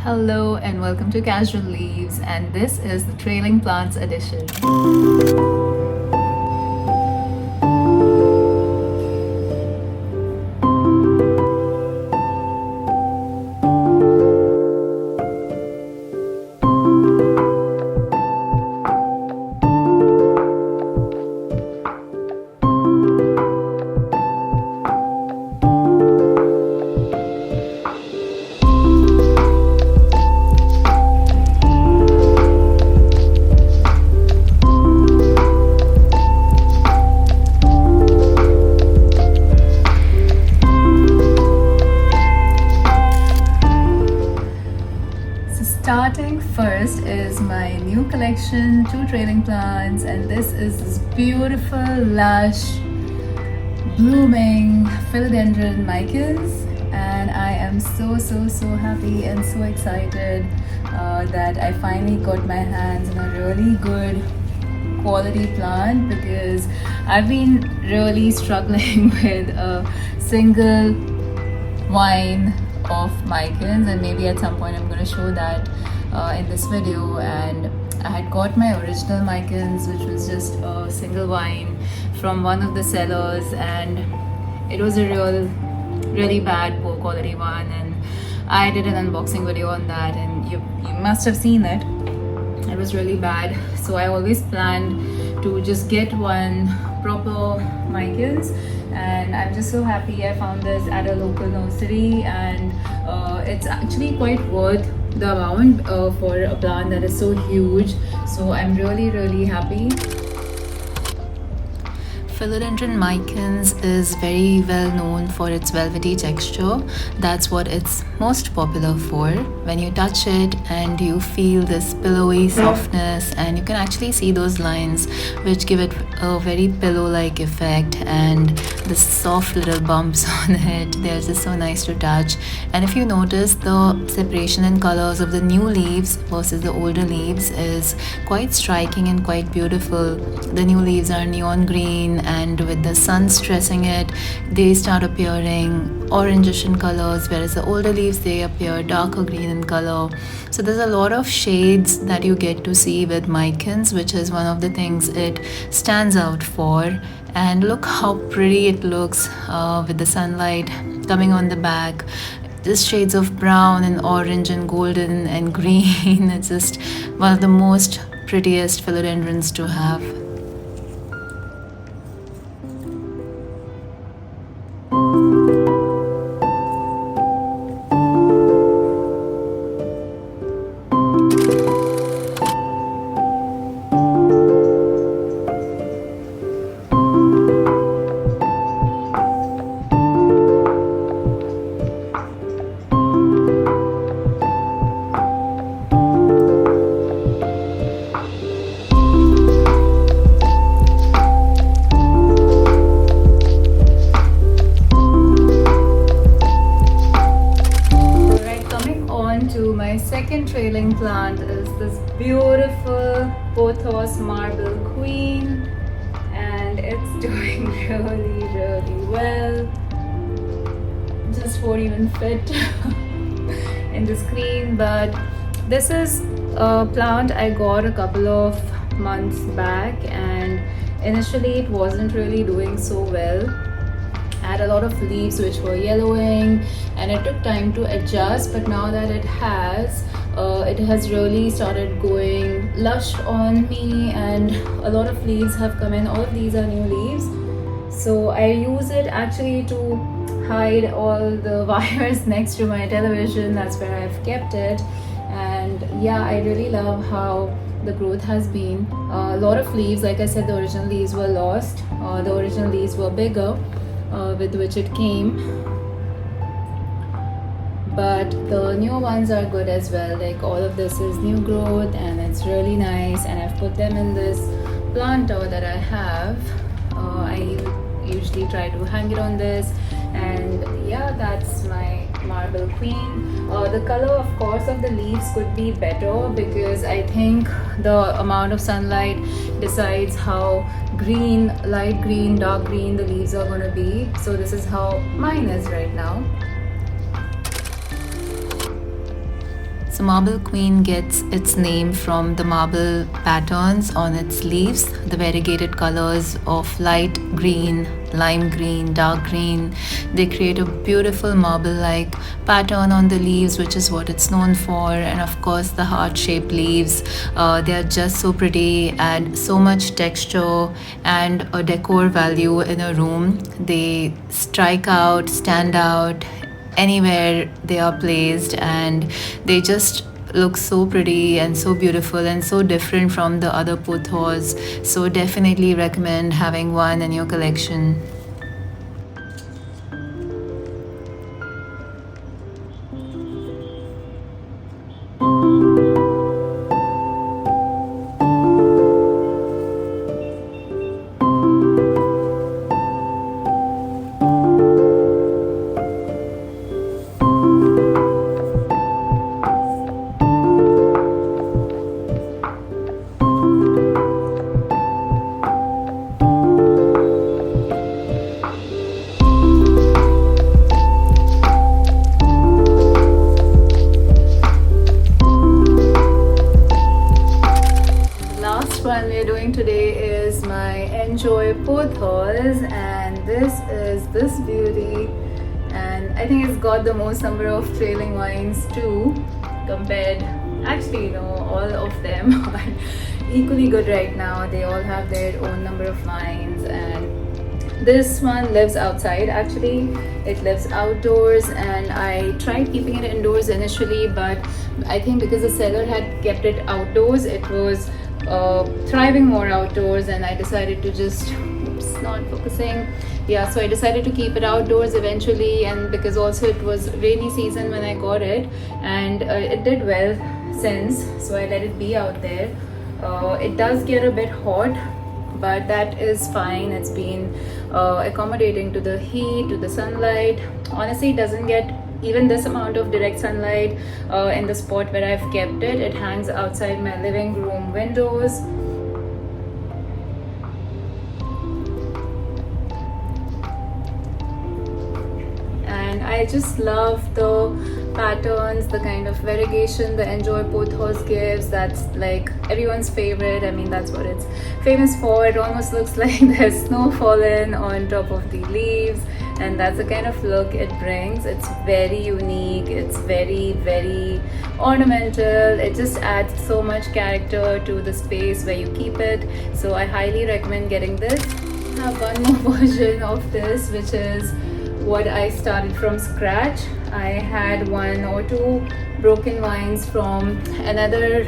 Hello and welcome to Casual Leaves, and this is the Trailing Plants edition. Starting first is my new collection, 2 trailing plants, and this is this beautiful, lush, blooming Philodendron Micans, and I am so happy and so excited that I finally got my hands on a really good quality plant, because I've been really struggling with a single vine of Micans, and maybe at some point I'm going to show that in this video. And I had got my original Micans, which was just a single vine from one of the sellers, and it was a really bad, poor quality one, and I did an unboxing video on that, and you must have seen it. It was really bad, so I always planned to just get one proper Micans, and I'm just so happy I found this at a local nursery, and it's actually quite worth the amount for a plant that is so huge. So I'm really happy. Philodendron Micans is very well known for its velvety texture. That's what it's most popular for. When you touch it and you feel this pillowy softness, and you can actually see those lines which give it a very pillow-like effect, and the soft little bumps on it, they're just so nice to touch. And if you notice, the separation in colors of the new leaves versus the older leaves is quite striking and quite beautiful. The new leaves are neon green, and with the sun stressing it, they start appearing orangish in colors, whereas the older leaves, they appear darker green in color. So there's a lot of shades that you get to see with Micans, which is one of the things it stands out for. And look how pretty it looks with the sunlight coming on the back. Just shades of brown and orange and golden and green. It's just one of the most prettiest philodendrons to have. My second trailing plant is this beautiful Pothos Marble Queen, and it's doing really well. Just won't even fit in the screen, but this is a plant I got a couple of months back, and initially it wasn't really doing so well. I had a lot of leaves which were yellowing, and it took time to adjust, but now that it has really started going lush on me, and a lot of leaves have come in. All of these are new leaves, so I use it actually to hide all the wires next to my television. That's where I've kept it, and yeah, I really love how the growth has been. A lot of leaves, like I said, the original leaves were lost. The original leaves were bigger, with which it came, but the new ones are good as well. Like, all of this is new growth, and it's really nice, and I've put them in this planter that I have. I usually try to hang it on this, and yeah, that's my Marble Queen. The color, of course, of the leaves could be better, because I think the amount of sunlight decides how green, light green, dark green the leaves are going to be. So this is how mine is right now. So Marble Queen gets its name from the marble patterns on its leaves, the variegated colors of light green, lime green, dark green. They create a beautiful marble-like pattern on the leaves, which is what it's known for. And of course the heart-shaped leaves, they are just so pretty, add so much texture and a decor value in a room. They strike out, stand out anywhere they are placed, and they just look so pretty and so beautiful and so different from the other pothos. So definitely recommend having one in your collection. One we are doing today is my N'Joy Pothos, and this beauty, and I think it's got the most number of trailing vines too, compared, actually all of them are equally good right now. They all have their own number of vines, and this one lives outside. Actually, it lives outdoors, and I tried keeping it indoors initially, but I think because the seller had kept it outdoors, it was thriving more outdoors, and I decided to just, oops, not focusing, yeah, so I decided to keep it outdoors eventually. And because also it was rainy season when I got it, and it did well since, so I let it be out there. It does get a bit hot, but that is fine. It's been accommodating to the heat, to the sunlight. Honestly, it doesn't get even this amount of direct sunlight in the spot where I've kept it. It hangs outside my living room windows. And I just love the patterns, the kind of variegation the N'Joy Pothos gives. That's like everyone's favorite. I mean, that's what it's famous for. It almost looks like there's snow fallen on top of the leaves, and that's the kind of look it brings. It's very unique, it's very, very ornamental. It just adds so much character to the space where you keep it. So I highly recommend getting this. I have one more version of this, which is what I started from scratch. I had one or two broken vines from another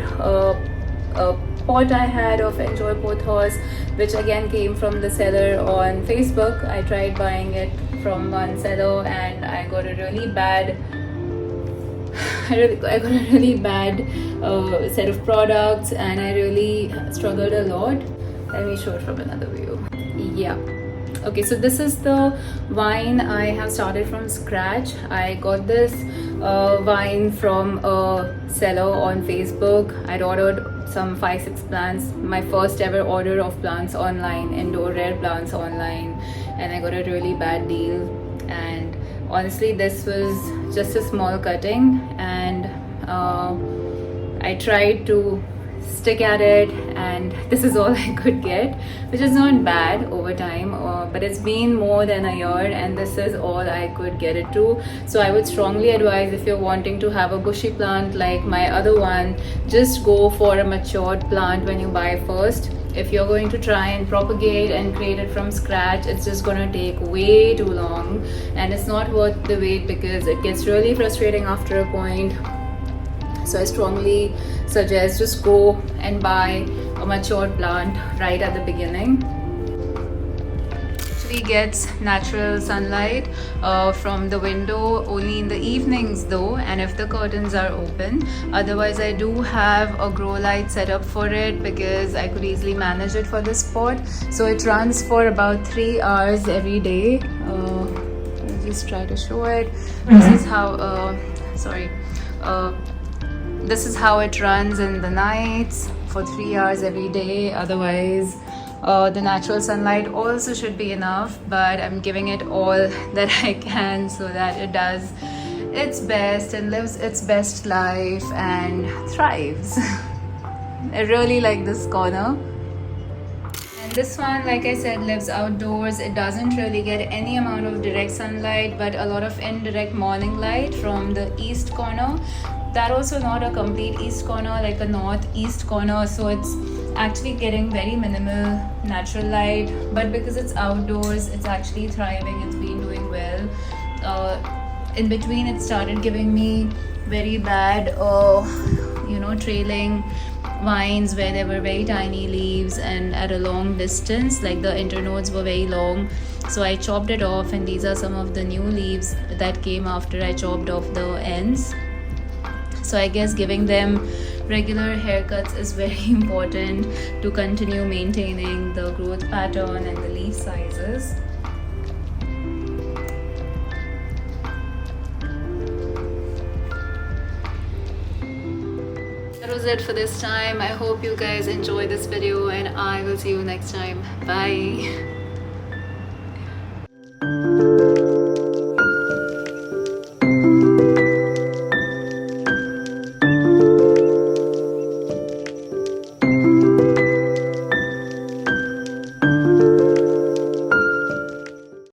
pot I had of N'Joy Pothos, which again came from the seller on Facebook. I tried buying it from one seller, and I got a really bad set of products, and I really struggled a lot. Let me show it from another view. Yeah. Okay, so this is the vine I have started from scratch. I got this vine from a seller on Facebook. I'd ordered some 5-6 plants, my first ever order of plants online, indoor rare plants online, and I got a really bad deal. And honestly, this was just a small cutting, and I tried to stick at it, and this is all I could get, which is not bad over time, but it's been more than a year, and this is all I could get it to. So I would strongly advise, if you're wanting to have a bushy plant like my other one, just go for a matured plant when you buy first. If you're going to try and propagate and create it from scratch, it's just gonna take way too long, and it's not worth the wait, because it gets really frustrating after a point. So I strongly suggest just go and buy a matured plant right at the beginning. Actually gets natural sunlight from the window only in the evenings though, and if the curtains are open. Otherwise, I do have a grow light set up for it, because I could easily manage it for this spot. So it runs for about 3 hours every day. I'll just try to show it. This is how this is how it runs in the nights for 3 hours every day. Otherwise, the natural sunlight also should be enough, but I'm giving it all that I can so that it does its best and lives its best life and thrives. I really like this corner. And this one, like I said, lives outdoors. It doesn't really get any amount of direct sunlight, but a lot of indirect morning light from the east corner. That also not a complete east corner, like a northeast corner, so it's actually getting very minimal natural light, but because it's outdoors, it's actually thriving. It's been doing well. In between, it started giving me very bad trailing vines where there were very tiny leaves and at a long distance, like the internodes were very long, so I chopped it off, and these are some of the new leaves that came after I chopped off the ends. So I guess giving them regular haircuts is very important to continue maintaining the growth pattern and the leaf sizes. That was it for this time. I hope you guys enjoyed this video, and I will see you next time. Bye.